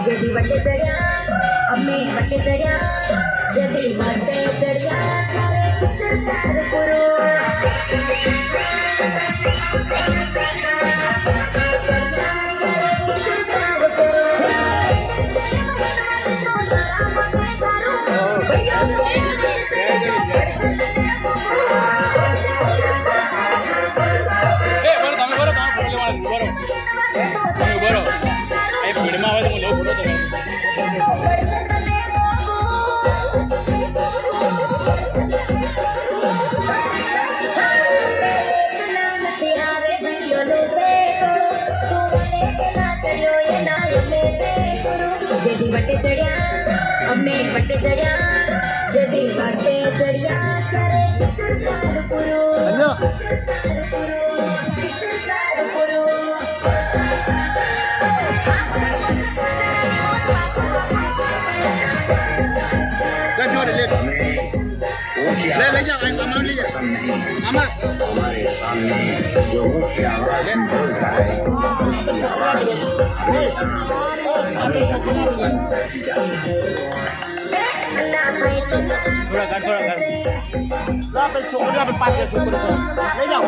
जदी वटे चढ़िया अम्मे वटे चढ़िया जदी वटे चढ़िया सरकार पुरो जदी वटे चढ़िया अम्मे वटे चढ़िया जदी वटे चढ़िया करे सरकार पुरो सरकार पुरो ले जाओ अम्मा ले जाओ अम्मा हमारे सामने जो मुख्य आवाज बोलता है थोड़ा कर ला पे छोड़ दे पे पास ले जाओ